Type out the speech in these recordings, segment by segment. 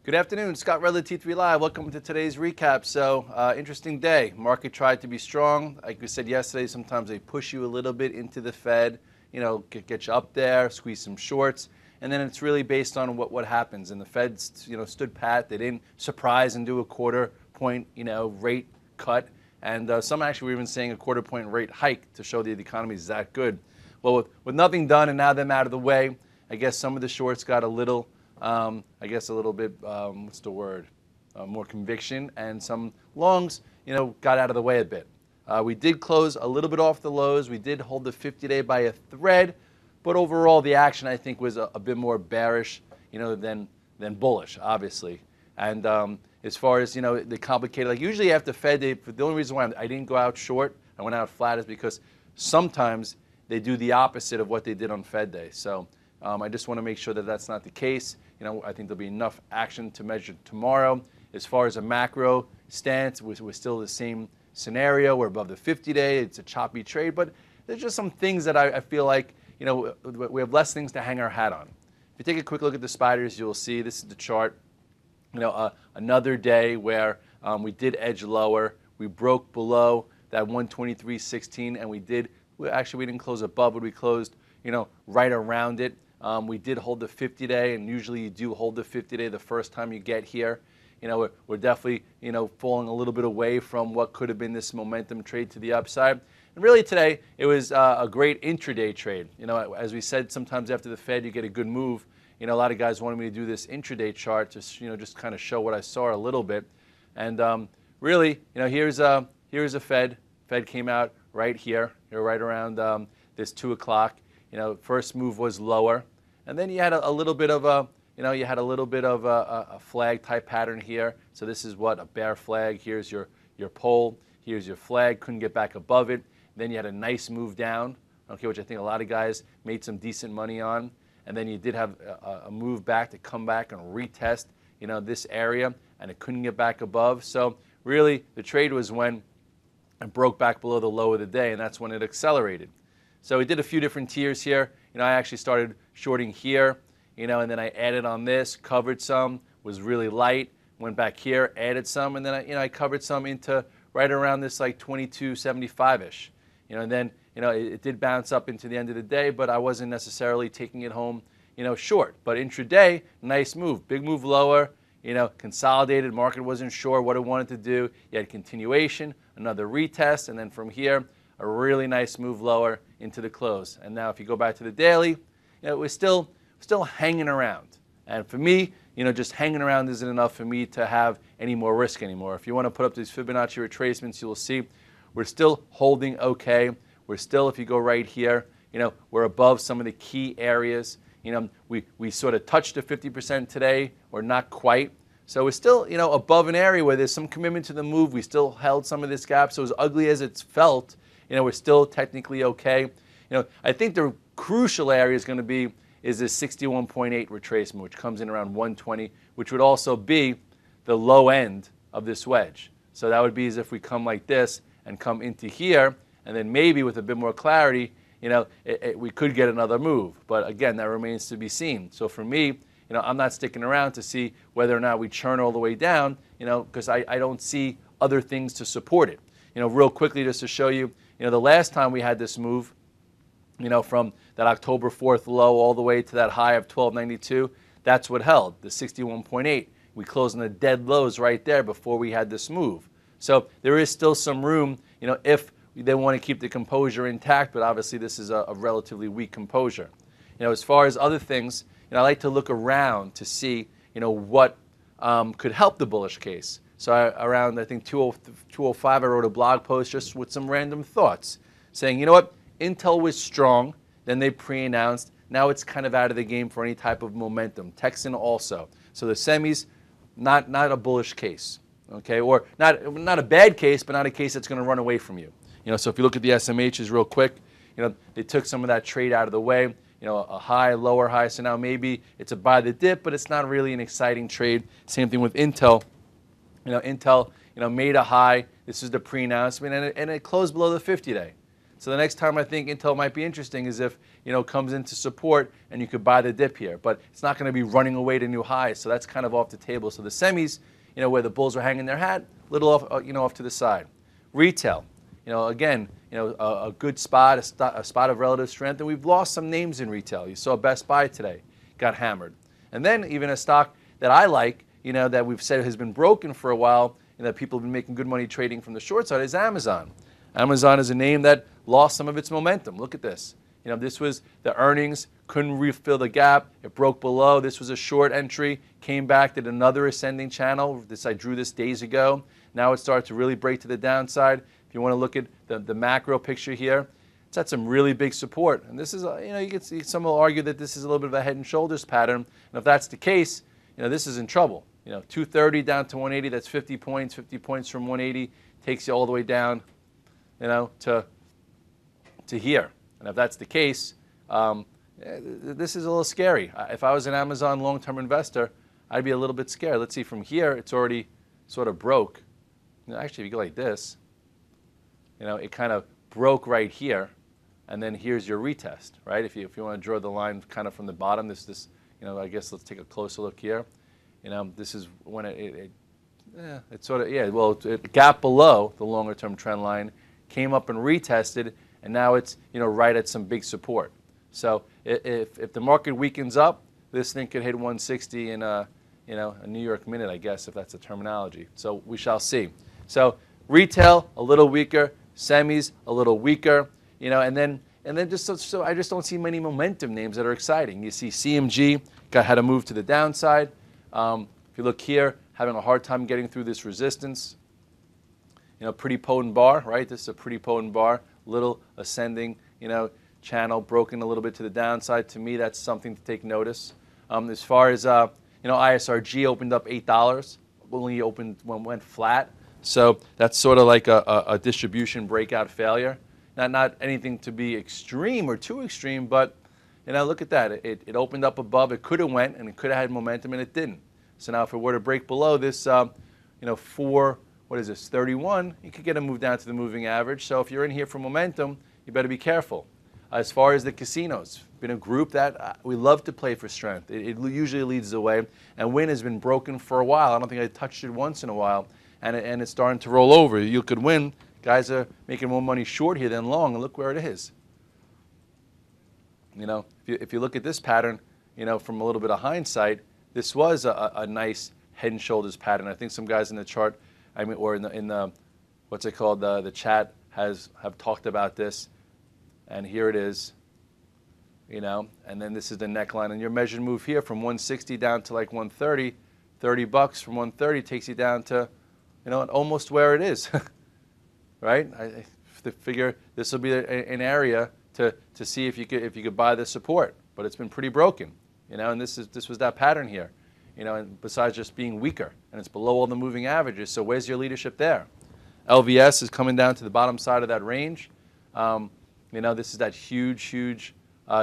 Good afternoon, Scott Redler, T3Live. Welcome to today's recap. So, interesting day. Market tried to be strong. Like we said yesterday, sometimes they push you a little bit into the Fed, get you up there, squeeze some shorts, and then it's really based on what happens. And the Fed, stood pat. They didn't surprise and do a quarter point, rate cut. And some actually were even saying a quarter point rate hike to show that the economy is that good. Well, with nothing done and now them out of the way, I guess some of the shorts got a little, more conviction, and some longs, got out of the way a bit. We did close a little bit off the lows. We did hold the 50-day by a thread, but overall the action I think was a bit more bearish, than bullish, obviously. And as far as the complicated, like usually after Fed, the only reason why I didn't go out short, I went out flat, is because sometimes they do the opposite of what they did on Fed Day. So I just want to make sure that that's not the case. I think there'll be enough action to measure tomorrow. As far as a macro stance, we're still the same scenario. We're above the 50-day. It's a choppy trade, but there's just some things that I feel like, we have less things to hang our hat on. If you take a quick look at the spiders, you'll see this is the chart. Another day where we did edge lower. We broke below that 123.16, and we didn't close above, but we closed, right around it. We did hold the 50-day, and usually you do hold the 50-day the first time you get here. We're definitely, falling a little bit away from what could have been this momentum trade to the upside. And really today, it was a great intraday trade. As we said, sometimes after the Fed, you get a good move. A lot of guys wanted me to do this intraday chart to, just kind of show what I saw a little bit. And really, here's a Fed. Fed came out right here, right around this 2 o'clock. First move was lower. And then you had a little bit of a flag type pattern here. So this is what a bear flag. Here's your pole. Here's your flag. Couldn't get back above it. Then you had a nice move down, which I think a lot of guys made some decent money on. And then you did have a move back to come back and retest, this area, and it couldn't get back above. So really, the trade was when it broke back below the low of the day, and that's when it accelerated. So we did a few different tiers here. I actually started shorting here, and then I added on this, covered some, was really light, went back here, added some, and then I covered some into right around this like 22.75-ish. And then it did bounce up into the end of the day, but I wasn't necessarily taking it home, short. But intraday, nice move, big move lower, consolidated. Market wasn't sure what it wanted to do. You had continuation, another retest, and then from here, a really nice move lower into the close. And now if you go back to the daily, it was still hanging around. And for me, just hanging around isn't enough for me to have any more risk anymore. If you want to put up these Fibonacci retracements, you will see we're still holding okay. We're still, if you go right here, we're above some of the key areas. We sort of touched the 50% today, or not quite. So we're still, above an area where there's some commitment to the move. We still held some of this gap. So as ugly as it's felt, we're still technically okay. I think the crucial area is going to be this 61.8 retracement, which comes in around 120, which would also be the low end of this wedge. So that would be as if we come like this and come into here, and then maybe with a bit more clarity, we could get another move. But again, that remains to be seen. So for me, I'm not sticking around to see whether or not we churn all the way down, because I don't see other things to support it. Real quickly, just to show you, the last time we had this move, from that October 4th low all the way to that high of 1292, that's what held, the 61.8. We closed on the dead lows right there before we had this move. So there is still some room, if they want to keep the composure intact, but obviously this is a relatively weak composure. As far as other things, I like to look around to see, what could help the bullish case. So around, I think, 205, I wrote a blog post just with some random thoughts, saying, Intel was strong, then they pre-announced. Now it's kind of out of the game for any type of momentum. Texan also. So the semis, not a bullish case, okay? Or not a bad case, but not a case that's going to run away from you. So if you look at the SMHs real quick, they took some of that trade out of the way. A high, lower high. So now maybe it's a buy the dip, but it's not really an exciting trade. Same thing with Intel. Intel, made a high. This is the pre-announcement, and it closed below the 50-day. So the next time I think Intel might be interesting is if, it comes into support and you could buy the dip here. But it's not going to be running away to new highs, so that's kind of off the table. So the semis, where the bulls were hanging their hat, a little off, off to the side. Retail, again, a good spot, a spot of relative strength, and we've lost some names in retail. You saw Best Buy today, got hammered. And then even a stock that I like, that we've said has been broken for a while, and that people have been making good money trading from the short side is Amazon. Amazon is a name that lost some of its momentum. Look at this. This was the earnings, couldn't refill the gap. It broke below. This was a short entry, came back, did another ascending channel. I drew this days ago. Now it started to really break to the downside. If you want to look at the macro picture here, it's had some really big support. And this is, you can see some will argue that this is a little bit of a head and shoulders pattern. And if that's the case, this is in trouble. 230 down to 180, that's 50 points. 50 points from 180 takes you all the way down, to here. And if that's the case, this is a little scary. If I was an Amazon long-term investor, I'd be a little bit scared. Let's see, from here, it's already sort of broke. Actually, if you go like this, it kind of broke right here, and then here's your retest, right? If you want to draw the line kind of from the bottom, I guess let's take a closer look here. This is when it gapped below the longer-term trend line, came up and retested, and now it's right at some big support. So if the market weakens up, this thing could hit 160 in a New York minute, I guess, if that's the terminology. So we shall see. So retail a little weaker, semis a little weaker, and then just so I just don't see many momentum names that are exciting. You see CMG had to move to the downside. If you look here, having a hard time getting through this resistance. Pretty potent bar, right? This is a pretty potent bar. Little ascending, channel broken a little bit to the downside. To me, that's something to take notice. As far as ISRG opened up $8, only went flat. So that's sort of like a distribution breakout failure. Not anything to be extreme or too extreme, but look at that. It opened up above. It could have went and it could have had momentum, and it didn't. So now if it were to break below this, 31, you could get a move down to the moving average. So if you're in here for momentum, you better be careful. As far as the casinos, been a group that we love to play for strength. It usually leads the way, and Win has been broken for a while. I don't think I touched it once in a while, and it's starting to roll over. You could win. Guys are making more money short here than long, and look where it is. If you look at this pattern, from a little bit of hindsight, this was a nice head and shoulders pattern. I think some guys in the chart, or in the what's it called, the chat have talked about this, and here it is, and then this is the neckline, and your measured move here from 160 down to like 130, $30 from 130 takes you down to, almost where it is, right? I figure this will be an area to see if you could buy the support, but it's been pretty broken, and this was that pattern here. And besides just being weaker, and it's below all the moving averages, so where's your leadership there? LVS is coming down to the bottom side of that range. This is that huge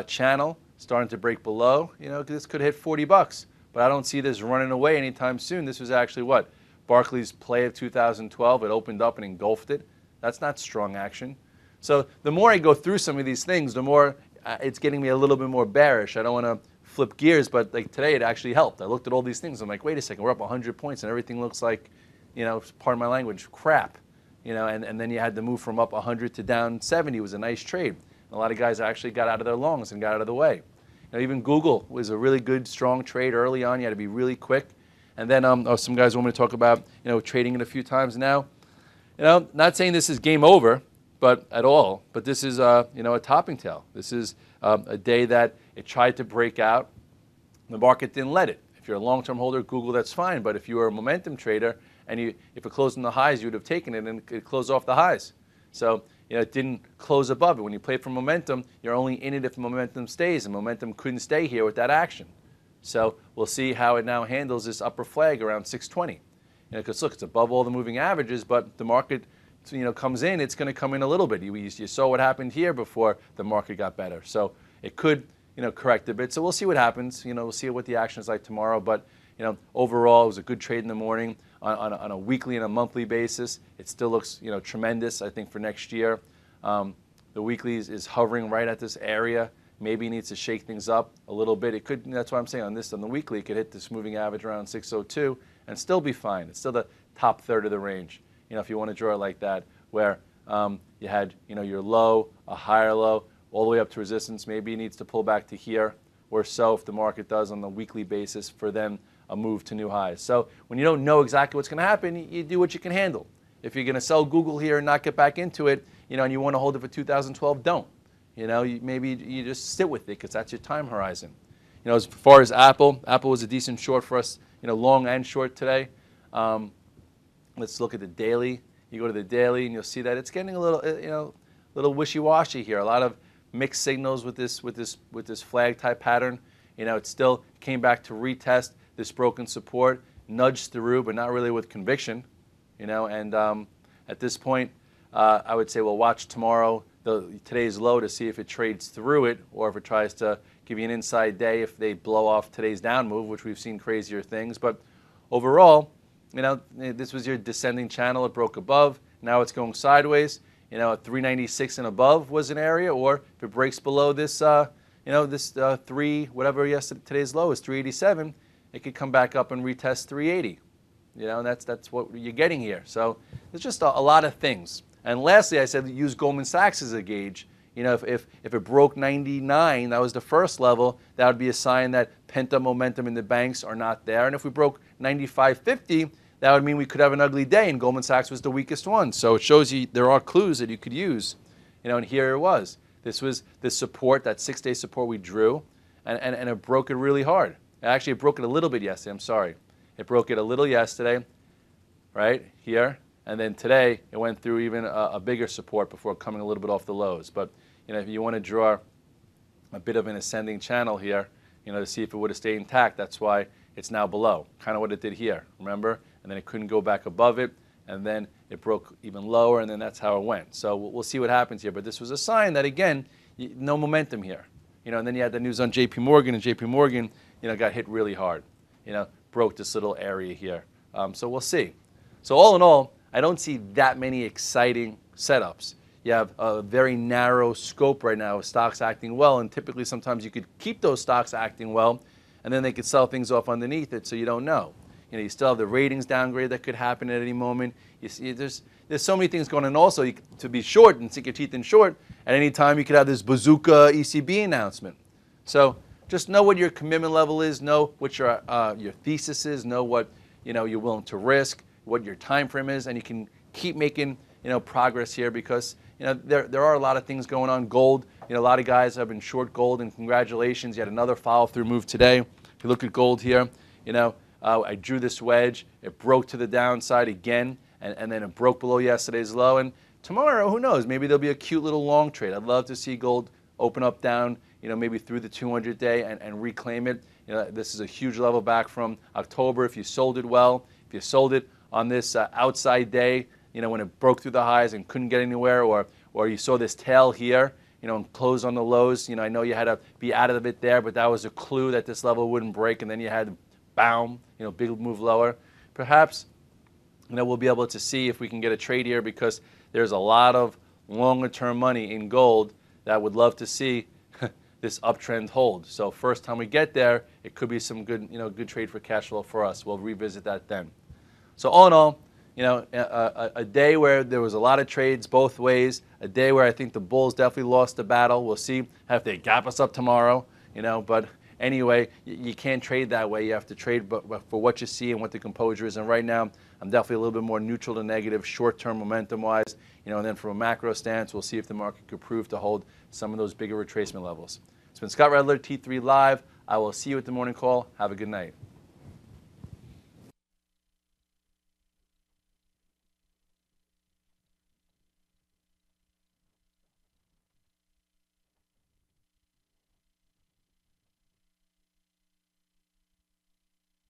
channel starting to break below. This could hit $40, but I don't see this running away anytime soon. This was actually what? Barclays' play of 2012. It opened up and engulfed it. That's not strong action. So the more I go through some of these things, the more it's getting me a little bit more bearish. I don't want to flip gears, but like today it actually helped. I looked at all these things. I'm like, wait a second, we're up 100 points and everything looks like, pardon my language, crap. And then you had to move from up 100 to down 70. It was a nice trade. And a lot of guys actually got out of their longs and got out of the way. Even Google was a really good, strong trade early on. You had to be really quick. And then some guys want me to talk about, trading it a few times now. Not saying this is game over, but at all. But this is, a topping tail. This is a day that it tried to break out. The market didn't let it. If you're a long-term holder, Google, that's fine. But if you were a momentum trader and if it closed in the highs, you would have taken it and it closed off the highs. So it didn't close above it. When you play for momentum, you're only in it if momentum stays, and momentum couldn't stay here with that action. So we'll see how it now handles this upper flag around 620. Because look, it's above all the moving averages, but the market comes in, it's going to come in a little bit. You saw what happened here before the market got better. So it could correct a bit. So we'll see what happens. We'll see what the action is like tomorrow. But overall, it was a good trade in the morning on a weekly and a monthly basis. It still looks tremendous, I think, for next year. The weekly is hovering right at this area. Maybe it needs to shake things up a little bit. It could. That's why I'm saying on the weekly, it could hit this moving average around 602 and still be fine. It's still the top third of the range. If you want to draw it like that, where you had your low, a higher low, all the way up to resistance. Maybe it needs to pull back to here or so if the market does on the weekly basis for then a move to new highs. So when you don't know exactly what's going to happen, you do what you can handle. If you're going to sell Google here and not get back into it, and you want to hold it for 2012, don't. Maybe you just sit with it because that's your time horizon. As far as Apple was a decent short for us, long and short today. Let's look at the daily. You go to the daily and you'll see that it's getting a little wishy-washy here. A lot of mixed signals with this flag type pattern. It still came back to retest this broken support, nudged through, but not really with conviction. And at this point, I would say we'll watch tomorrow, today's low, to see if it trades through it or if it tries to give you an inside day if they blow off today's down move, which we've seen crazier things. But overall, this was your descending channel. It broke above. Now it's going sideways. At 396 and above was an area, or if it breaks below this, today's low is 387, it could come back up and retest 380. That's what you're getting here. So there's just a lot of things. And lastly, I said use Goldman Sachs as a gauge. If it broke 99, that was the first level, that would be a sign that pent-up momentum in the banks are not there. And if we broke 95.50, that would mean we could have an ugly day, and Goldman Sachs was the weakest one. So it shows you there are clues that you could use. And here it was. This was the support, that 6-day support we drew, and it broke it really hard. Actually, it broke it a little bit yesterday. I'm sorry. It broke it a little yesterday, right here. And then today, it went through even a bigger support before coming a little bit off the lows. But if you want to draw a bit of an ascending channel here, to see if it would have stayed intact, that's why it's now below, kind of what it did here, remember? And then it couldn't go back above it, and then it broke even lower, and then that's how it went. So we'll see what happens here. But this was a sign that, again, no momentum here. And then you had the news on JP Morgan, and JP Morgan, got hit really hard. Broke this little area here. So we'll see. So all in all, I don't see that many exciting setups. You have a very narrow scope right now of stocks acting well, and typically sometimes you could keep those stocks acting well, and then they could sell things off underneath it so you don't know. You still have the ratings downgrade that could happen at any moment. You see, there's so many things going on also. To be short and sink your teeth in short, at any time you could have this bazooka ECB announcement. So just know what your commitment level is, know what your thesis is, know what you're willing to risk, what your time frame is, and you can keep making progress here because there are a lot of things going on. Gold, a lot of guys have been short gold, and congratulations, you had another follow-through move today. If you look at gold here, I drew this wedge. It broke to the downside again, and then it broke below yesterday's low. And tomorrow, who knows? Maybe there'll be a cute little long trade. I'd love to see gold open up down, maybe through the 200-day and reclaim it. This is a huge level back from October. If you sold it well, if you sold it on this outside day, when it broke through the highs and couldn't get anywhere, or you saw this tail here, and close on the lows. I know you had to be out of it there, but that was a clue that this level wouldn't break, and then you had boom, big move lower. Perhaps, we'll be able to see if we can get a trade here because there's a lot of longer-term money in gold that would love to see this uptrend hold. So first time we get there, it could be some good, good trade for cash flow for us. We'll revisit that then. So all in all, a day where there was a lot of trades both ways, a day where I think the bulls definitely lost the battle. We'll see if they gap us up tomorrow, but anyway, you can't trade that way. You have to trade for what you see and what the composure is. And right now, I'm definitely a little bit more neutral to negative, short-term momentum-wise. And then from a macro stance, we'll see if the market could prove to hold some of those bigger retracement levels. It's been Scott Redler, T3 Live. I will see you at the morning call. Have a good night.